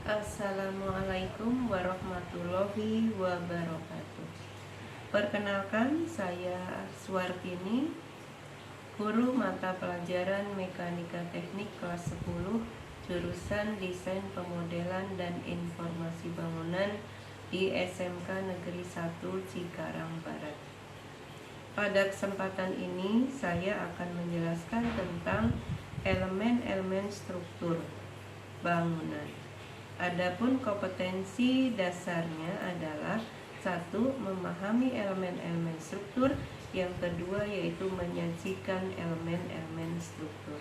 Assalamualaikum warahmatullahi wabarakatuh. Perkenalkan, saya Suwartini, guru mata pelajaran Mekanika Teknik kelas 10, jurusan Desain Pemodelan dan Informasi Bangunan di SMK Negeri 1 Cikarang Barat. Pada kesempatan ini, saya akan menjelaskan tentang elemen-elemen struktur bangunan. Adapun kompetensi dasarnya adalah: 1. Memahami elemen-elemen struktur. Yang kedua yaitu menyajikan elemen-elemen struktur.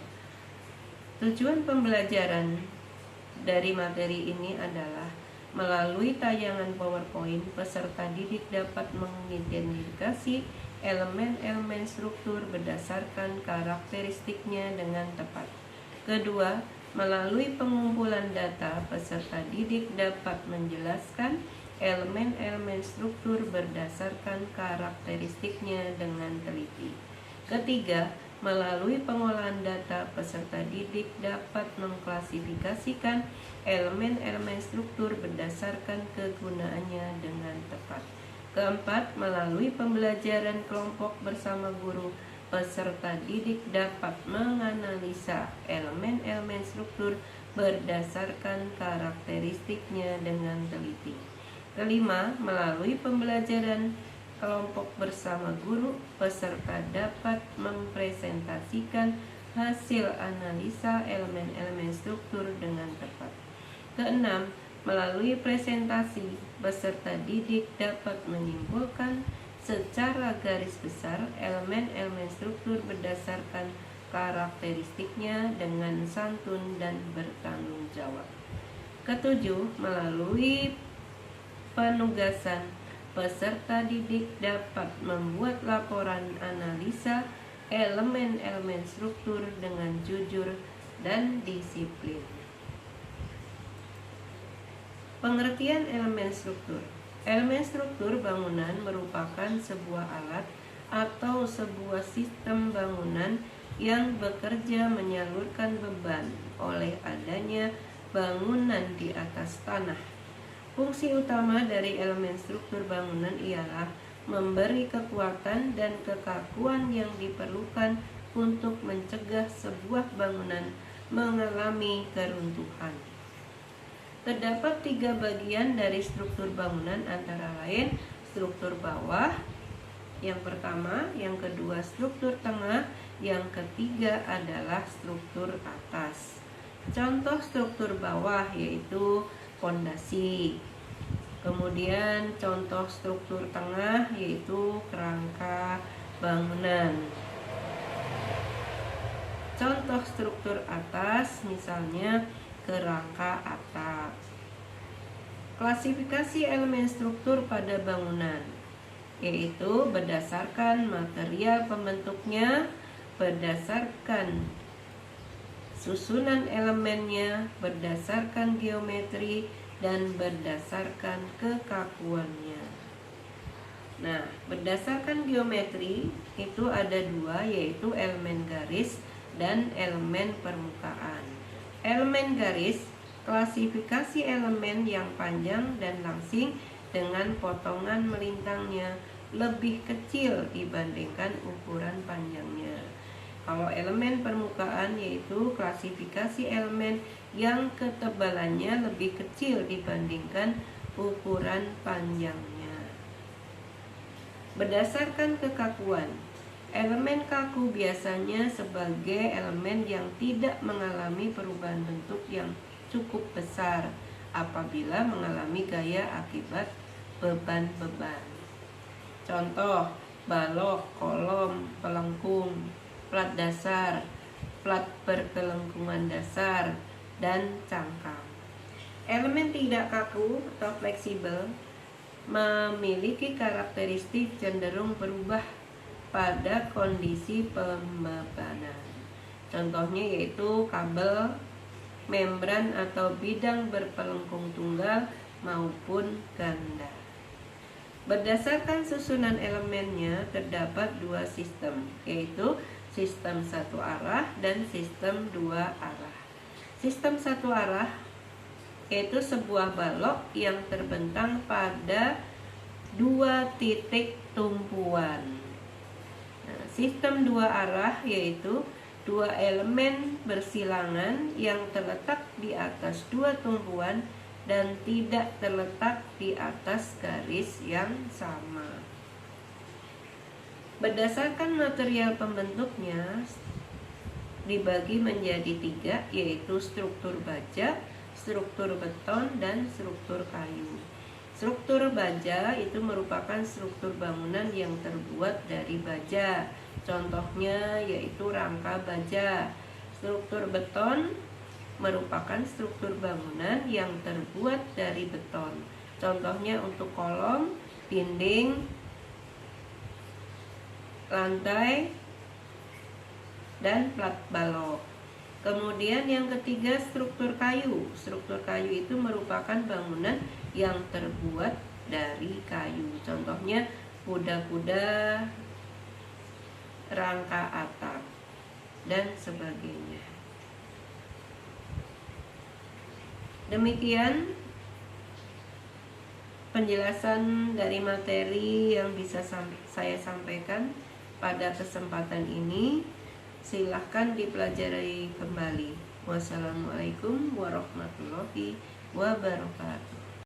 Tujuan pembelajaran dari materi ini adalah melalui tayangan PowerPoint, peserta didik dapat mengidentifikasi elemen-elemen struktur berdasarkan karakteristiknya dengan tepat. Kedua, melalui pengumpulan data, peserta didik dapat menjelaskan elemen-elemen struktur berdasarkan karakteristiknya dengan teliti. Ketiga, melalui pengolahan data, peserta didik dapat mengklasifikasikan elemen-elemen struktur berdasarkan kegunaannya dengan tepat. Keempat, melalui pembelajaran kelompok bersama guru, peserta didik dapat menganalisa elemen-elemen struktur berdasarkan karakteristiknya dengan teliti. Kelima, melalui pembelajaran kelompok bersama guru, peserta dapat mempresentasikan hasil analisa elemen-elemen struktur dengan tepat. Keenam, melalui presentasi, peserta didik dapat menyimpulkan secara garis besar elemen-elemen struktur berdasarkan karakteristiknya dengan santun dan bertanggung jawab. Ketujuh, melalui penugasan, peserta didik dapat membuat laporan analisa elemen-elemen struktur dengan jujur dan disiplin. Pengertian elemen struktur. Elemen struktur bangunan merupakan sebuah alat atau sebuah sistem bangunan yang bekerja menyalurkan beban oleh adanya bangunan di atas tanah. Fungsi utama dari elemen struktur bangunan ialah memberi kekuatan dan kekakuan yang diperlukan untuk mencegah sebuah bangunan mengalami keruntuhan. Terdapat 3 bagian dari struktur bangunan, antara lain struktur bawah, yang pertama, yang kedua struktur tengah, yang ketiga adalah struktur atas. Contoh struktur bawah yaitu fondasi. Kemudian contoh struktur tengah yaitu kerangka bangunan. Contoh struktur atas misalnya kerangka atap. Klasifikasi elemen struktur pada bangunan yaitu berdasarkan material pembentuknya, berdasarkan susunan elemennya, berdasarkan geometri, dan berdasarkan kekakuannya. Nah, berdasarkan geometri itu ada 2, yaitu elemen garis dan elemen permukaan. Elemen garis, klasifikasi elemen yang panjang dan langsing dengan potongan melintangnya lebih kecil dibandingkan ukuran panjangnya. Kalau elemen permukaan yaitu klasifikasi elemen yang ketebalannya lebih kecil dibandingkan ukuran panjangnya. Berdasarkan kekakuan, elemen kaku biasanya sebagai elemen yang tidak mengalami perubahan bentuk yang cukup besar apabila mengalami gaya akibat beban-beban. Contoh, balok, kolom, pelengkung, plat dasar, plat berkelengkungan dasar, dan cangkang. Elemen tidak kaku atau fleksibel memiliki karakteristik cenderung berubah pada kondisi pembebanan. Contohnya yaitu kabel, membran atau bidang berpelengkung tunggal maupun ganda. Berdasarkan susunan elemennya terdapat 2 sistem, yaitu sistem satu arah dan sistem 2 arah. Sistem satu arah yaitu sebuah balok yang terbentang pada dua titik tumpuan. Nah, sistem dua arah yaitu dua elemen bersilangan yang terletak di atas dua tumpuan dan tidak terletak di atas garis yang sama. Berdasarkan material pembentuknya dibagi menjadi tiga, yaitu struktur baja, struktur beton, dan struktur kayu. Struktur baja itu merupakan struktur bangunan yang terbuat dari baja. Contohnya yaitu rangka baja. Struktur beton merupakan struktur bangunan yang terbuat dari beton. Contohnya untuk kolom, dinding, lantai, dan plat balok. Kemudian yang ketiga, struktur kayu. Struktur kayu itu merupakan bangunan yang terbuat dari kayu. Contohnya kuda-kuda, rangka atap, dan sebagainya. Demikian penjelasan dari materi yang bisa saya sampaikan pada kesempatan ini. Silahkan dipelajari kembali. Wassalamualaikum warahmatullahi wabarakatuh.